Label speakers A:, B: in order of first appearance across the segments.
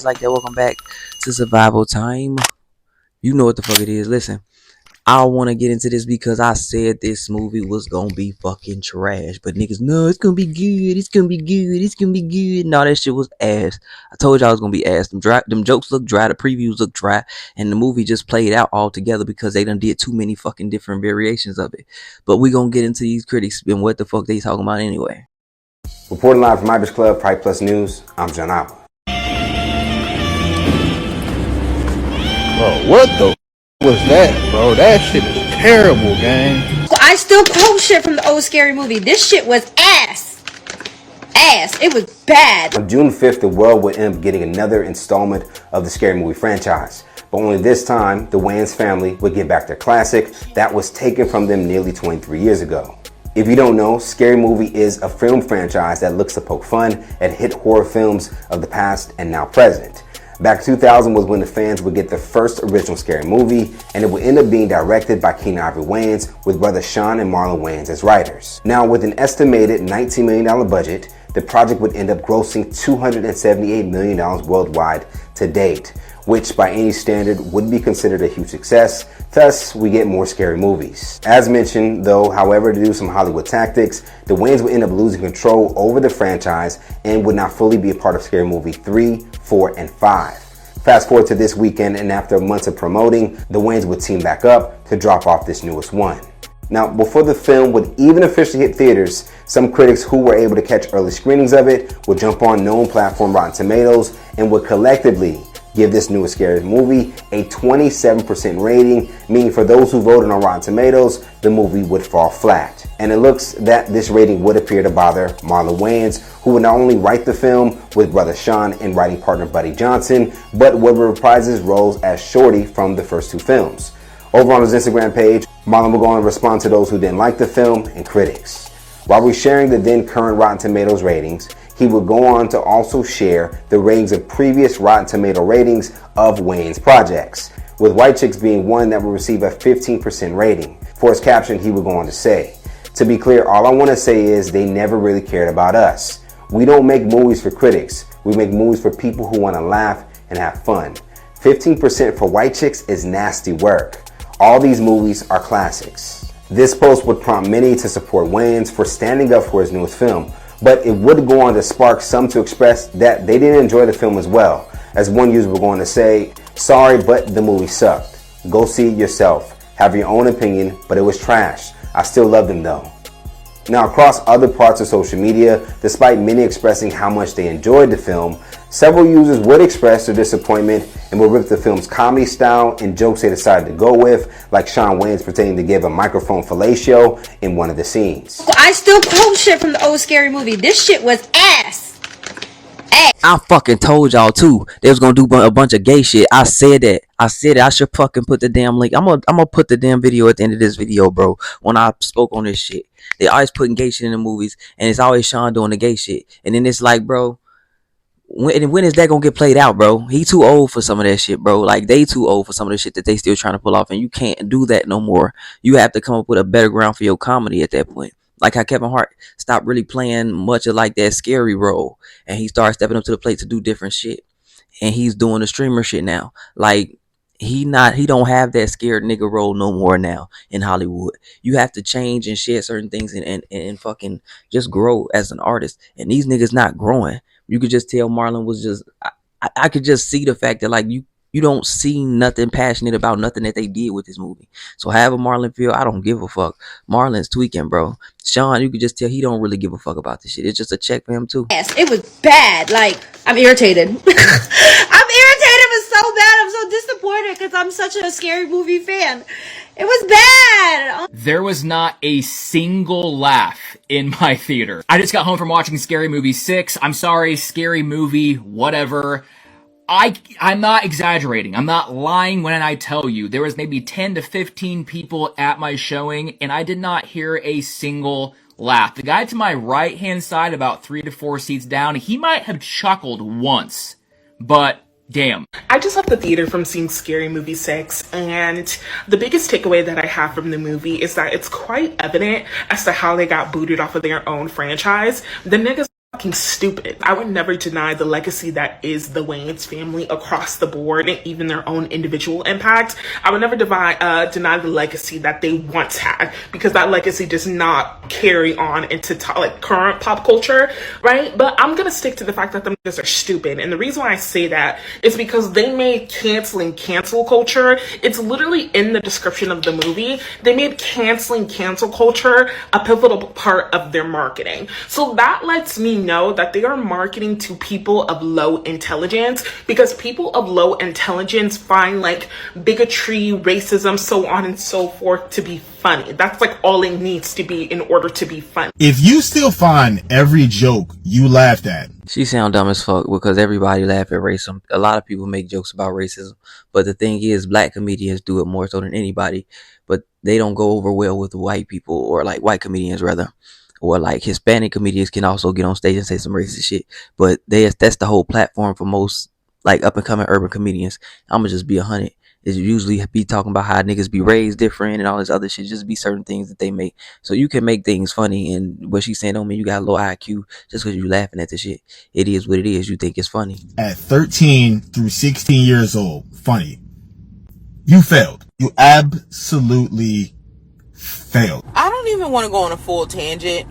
A: just like that. Welcome back to Survival Time. You know what the fuck it is. Listen, I don't want to get into this because I said this movie was gonna be fucking trash. But niggas, no, it's gonna be good. It's gonna be good. It's gonna be good. No, that shit was ass. I told y'all it was gonna be ass. Them jokes look dry. The previews look dry, and the movie just played out altogether because they done did too many fucking different variations of it. But we gonna get into these critics and what the fuck they talking about anyway.
B: Reporting live from Ibis Club, Pride Plus News, I'm John Alba.
C: Bro, what the was that, bro? That shit is terrible, gang.
D: I still quote shit from the old Scary Movie. This shit was ass. It was bad.
B: On June 5th, the world would end up getting another installment of the Scary Movie franchise. But only this time, the Wayans family would get back their classic that was taken from them nearly 23 years ago. If you don't know, Scary Movie is a film franchise that looks to poke fun at hit horror films of the past and now present. Back in 2000 was when the fans would get their first original Scary Movie, and it would end up being directed by Keenen Ivory Wayans with brothers Sean and Marlon Wayans as writers. Now, with an estimated $19 million budget, the project would end up grossing $278 million worldwide to date, which by any standard would be considered a huge success. Thus, we get more Scary Movies. As mentioned, though, however, to do some Hollywood tactics, the Wayans would end up losing control over the franchise and would not fully be a part of Scary Movie 3, 4, and 5. Fast forward to this weekend, and after months of promoting, the Wayans would team back up to drop off this newest one. Now, before the film would even officially hit theaters, some critics who were able to catch early screenings of it would jump on known platform Rotten Tomatoes and would collectively give this newest Scary Movie a 27% rating, meaning for those who voted on Rotten Tomatoes, the movie would fall flat. And it looks that this rating would appear to bother Marlon Wayans, who would not only write the film with brother Sean and writing partner Buddy Johnson, but would reprise his roles as Shorty from the first two films. Over on his Instagram page, Marlon will go on and respond to those who didn't like the film and critics. While we're sharing the then current Rotten Tomatoes ratings, he would go on to also share the ratings of previous Rotten Tomato ratings of Wayans projects, with White Chicks being one that will receive a 15% rating. For his caption, he would go on to say, "To be clear, all I want to say is they never really cared about us. We don't make movies for critics. We make movies for people who want to laugh and have fun. 15% for White Chicks is nasty work. All these movies are classics." This post would prompt many to support Wayans for standing up for his newest film, but it would go on to spark some to express that they didn't enjoy the film as well, as one user would go on to say, "Sorry, but the movie sucked. Go see it yourself. Have your own opinion, but it was trash. I still loved him though." Now, across other parts of social media, despite many expressing how much they enjoyed the film, several users would express their disappointment and would rip the film's comedy style and jokes they decided to go with, like Shawn Wayans pretending to give a microphone fellatio in one of the scenes.
D: I still quote shit from the old Scary Movie. This shit was ass.
A: I fucking told y'all too they was gonna do a bunch of gay shit. I said that. I should fucking put the damn link. I'm gonna put the damn video at the end of this video, bro. When I spoke on this shit, they always putting gay shit in the movies, and it's always Sean doing the gay shit. And then it's like, bro, when is that gonna get played out, bro? He too old for some of that shit, bro. Like, they too old for some of the shit that they still trying to pull off, and you can't do that no more. You have to come up with a better ground for your comedy at that point. Like how Kevin Hart stopped really playing much of like that scary role, and he started stepping up to the plate to do different shit. And he's doing the streamer shit now. Like, he don't have that scared nigga role no more now in Hollywood. You have to change and shed certain things and fucking just grow as an artist. And these niggas not growing. You could just tell Marlon was just, I could just see the fact that like you don't see nothing passionate about nothing that they did with this movie. So however Marlon feel, I don't give a fuck. Marlon's tweaking, bro. Sean, you could just tell he don't really give a fuck about this shit. It's just a check for him too.
D: Yes, it was bad. Like, I'm irritated. I'm irritated. It was so bad. I'm so disappointed because I'm such a Scary Movie fan. It was bad.
E: There was not a single laugh in my theater. I just got home from watching Scary Movie 6. I'm sorry, Scary Movie, whatever. I'm not exaggerating. I'm not lying when I tell you there was maybe 10 to 15 people at my showing, and I did not hear a single laugh. The guy to my right-hand side, about 3 to 4 seats down, he might have chuckled once, but damn.
F: I just left the theater from seeing Scary Movie 6, and the biggest takeaway that I have from the movie is that it's quite evident as to how they got booted off of their own franchise. The niggas fucking stupid. I would never deny the legacy that is the Wayans family across the board and even their own individual impact. I would never deny the legacy that they once had, because that legacy does not carry on into like current pop culture, right? But I'm gonna stick to the fact that them niggas are stupid. And the reason why I say that is because they made canceling cancel culture, it's literally in the description of the movie, they made canceling cancel culture a pivotal part of their marketing. So that lets me know that they are marketing to people of low intelligence, because people of low intelligence find like bigotry, racism, so on and so forth to be funny. That's like all it needs to be in order to be funny.
G: If you still find every joke you laughed at,
A: She sound dumb as fuck because everybody laugh at racism. A lot of people make jokes about racism, but the thing is, black comedians do it more so than anybody. But they don't go over well with white people, or like white comedians rather, or like Hispanic comedians can also get on stage and say some racist shit. But that's the whole platform for most like up and coming urban comedians. I'ma just be 100. Is usually be talking about how niggas be raised different and all this other shit. Just be certain things that they make. So you can make things funny, and what she's saying don't mean you got a low IQ just because you laughing at the shit. It is what it is. You think it's funny.
G: at 13 through 16 years old, funny, you failed. You absolutely failed.
H: I don't even want to go on a full tangent.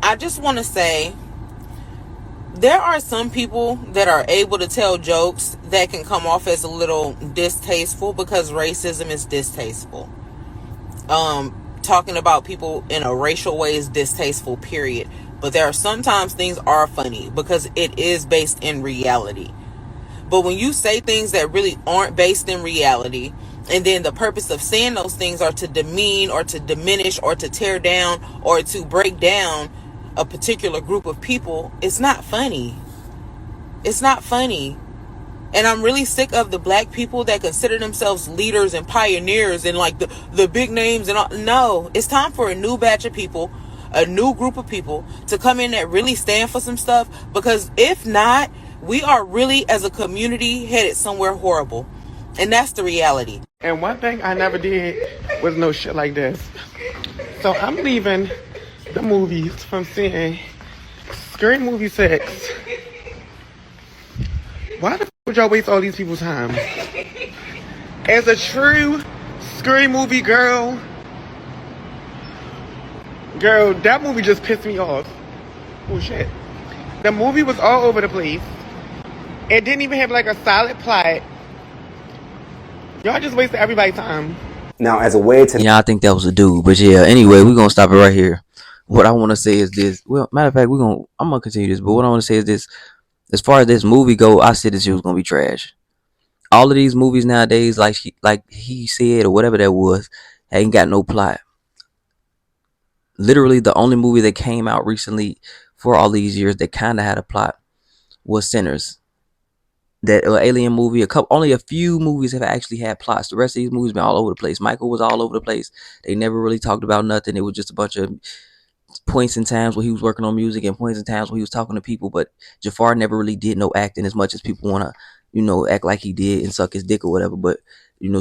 H: I just want to say there are some people that are able to tell jokes that can come off as a little distasteful, because racism is distasteful. Talking about people in a racial way is distasteful, period. But there are sometimes things are funny because it is based in reality. But when you say things that really aren't based in reality, and then the purpose of saying those things are to demean or to diminish or to tear down or to break down a particular group of people, it's not funny. It's not funny. And I'm really sick of the black people that consider themselves leaders and pioneers and like the big names and all. No, it's time for a new batch of people, a new group of people to come in that really stand for some stuff, because if not, we are really as a community headed somewhere horrible. And that's the reality.
I: And one thing I never did was no shit like this. So I'm leaving the movies from seeing Scary Movie 6. Why the f would y'all waste all these people's time? As a true Scary Movie girl, that movie just pissed me off. Oh shit. The movie was all over the place. It didn't even have like a solid plot. Y'all just wasted everybody's time.
B: Now, as a way to...
A: Yeah, I think that was a dude. But yeah, anyway, we're going to stop it right here. What I want to say is this. Well, matter of fact, I'm going to continue this. But what I want to say is this. As far as this movie go, I said this shit was going to be trash. All of these movies nowadays, like he said, or whatever that was, ain't got no plot. Literally, the only movie that came out recently for all these years that kind of had a plot was Sinners. That alien movie, only a few movies have actually had plots. The rest of these movies been all over the place. Michael was all over the place. They never really talked about nothing. It was just a bunch of points in times where he was working on music and points in times where he was talking to people. But Jafar never really did no acting as much as people want to, act like he did and suck his dick or whatever. But,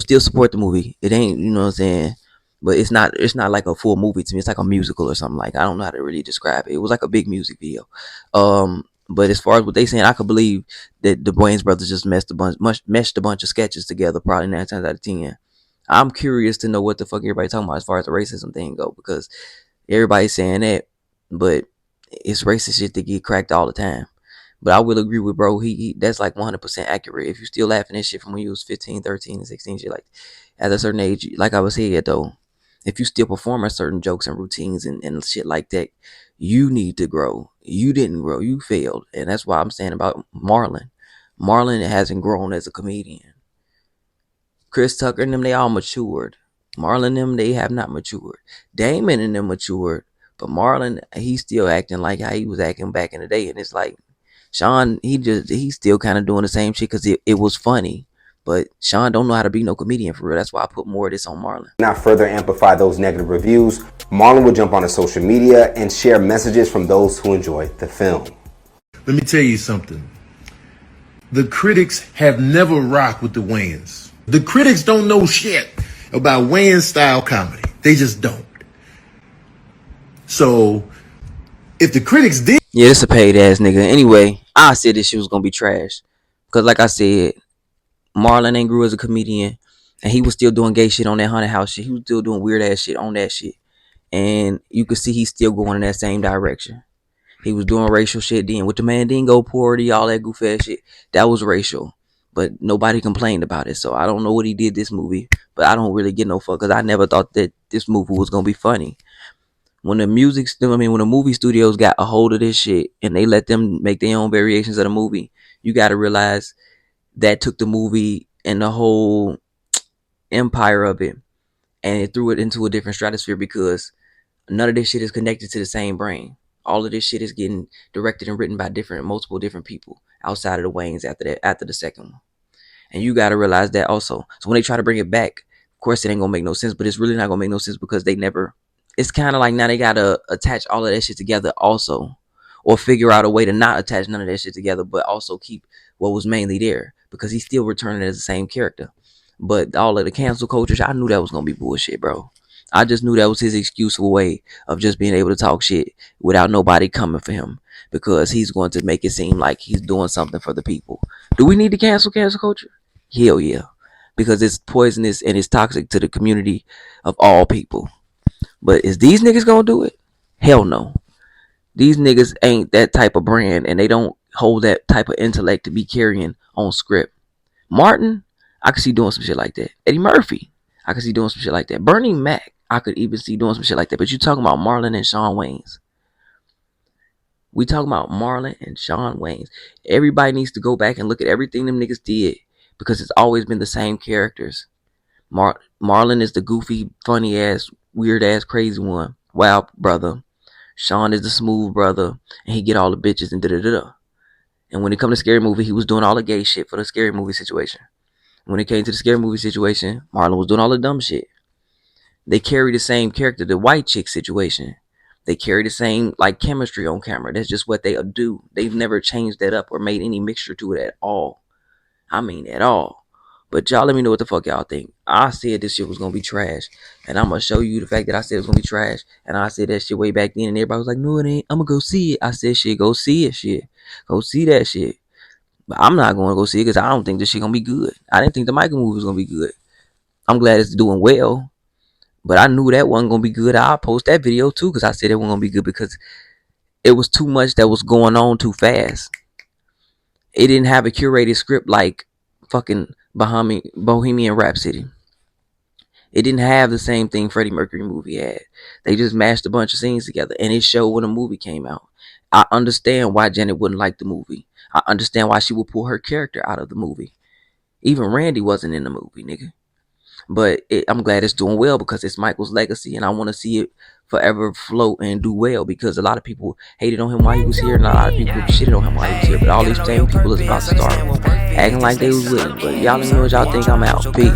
A: still support the movie. It ain't, what I'm saying? But it's not like a full movie to me. It's like a musical or something. Like, I don't know how to really describe it. It was like a big music video. But as far as what they saying, I could believe that the Wayans brothers just meshed a bunch of sketches together, probably 9 times out of 10. I'm curious to know what the fuck everybody talking about as far as the racism thing go, because everybody's saying that, but it's racist shit that get cracked all the time. But I will agree with bro, he that's like 100% accurate. If you still laughing at shit from when you was 15, 13, and 16, shit, like at a certain age, like I was saying though, if you still performing certain jokes and routines and shit like that, you need to grow. You didn't grow. You failed. And that's why I'm saying about Marlon. Marlon hasn't grown as a comedian. Chris Tucker and them, they all matured. Marlon and them, they have not matured. Damon and them matured. But Marlon, he's still acting like how he was acting back in the day. And it's like, Sean, he's still kind of doing the same shit because it was funny. But Sean don't know how to be no comedian for real. That's why I put more of this on Marlon.
B: Now further amplify those negative reviews, Marlon would jump onto social media and share messages from those who enjoyed the film.
G: Let me tell you something. The critics have never rocked with the Wayans. The critics don't know shit about Wayans style comedy. They just don't. So If the critics did,
A: Yeah, this a paid ass nigga. Anyway, I said this shit was gonna be trash. Cause like I said, Marlon ain't grew as a comedian, and he was still doing gay shit on that haunted house shit. He was still doing weird ass shit on that shit, and you could see he's still going in that same direction. He was doing racial shit then with the Mandingo party, all that goof ass shit. That was racial, but nobody complained about it. So I don't know what he did this movie, but I don't really get no fuck because I never thought that this movie was gonna be funny. When the when the movie studios got a hold of this shit and they let them make their own variations of the movie, you got to realize that took the movie and the whole empire of it and it threw it into a different stratosphere because none of this shit is connected to the same brain. All of this shit is getting directed and written by multiple different people outside of the Wayans after the second one. And you got to realize that also. So when they try to bring it back, of course it ain't gonna make no sense, but it's really not gonna make no sense because they never. It's kind of like now they gotta attach all of that shit together also, or figure out a way to not attach none of that shit together, but also keep what was mainly there because he's still returning as the same character. But all of the cancel culture, I knew that was gonna be bullshit, bro. I just knew that was his excusable way of just being able to talk shit without nobody coming for him because he's going to make it seem like he's doing something for the people. Do we need to cancel culture? Hell yeah, because it's poisonous and it's toxic to the community of all people. But is these niggas gonna do it? Hell no. These niggas ain't that type of brand and they don't hold that type of intellect to be carrying on script. Martin, I could see doing some shit like that. Eddie Murphy, I could see doing some shit like that. Bernie Mac, I could even see doing some shit like that. But you talking about Marlon and Shawn Wayans. We talking about Marlon and Shawn Wayans. Everybody needs to go back and look at everything them niggas did because it's always been the same characters. Marlon is the goofy, funny ass, weird ass, crazy one. Wild brother. Shawn is the smooth brother, and he get all the bitches and da-da-da-da. And when it come to Scary Movie, he was doing all the gay shit for the Scary Movie situation. When it came to the Scary Movie situation, Marlon was doing all the dumb shit. They carry the same character, the white chick situation. They carry the same like chemistry on camera. That's just what they do. They've never changed that up or made any mixture to it at all. I mean, at all. But y'all let me know what the fuck y'all think. I said this shit was gonna be trash. And I'm gonna show you the fact that I said it was gonna be trash. And I said that shit way back then and everybody was like, no it ain't. I'm gonna go see it. I said shit, go see it shit. Go see that shit. But I'm not gonna go see it because I don't think this shit gonna be good. I didn't think the Michael movie was gonna be good. I'm glad it's doing well. But I knew that wasn't gonna be good. I'll post that video too because I said it wasn't gonna be good because it was too much that was going on too fast. It didn't have a curated script like fucking Bohemian Rhapsody. It didn't have the same thing Freddie Mercury movie had. They just mashed a bunch of scenes together and it showed when the movie came out. I understand why Janet wouldn't like the movie. I understand why she would pull her character out of the movie. Even Randy wasn't in the movie, nigga. But I'm glad it's doing well because it's Michael's legacy and I want to see it forever float and do well because a lot of people hated on him while he was here and a lot of people shitted on him while he was here. But all these same people is about to start acting like they was with him. But y'all let me know what y'all think. I'm out. Peace.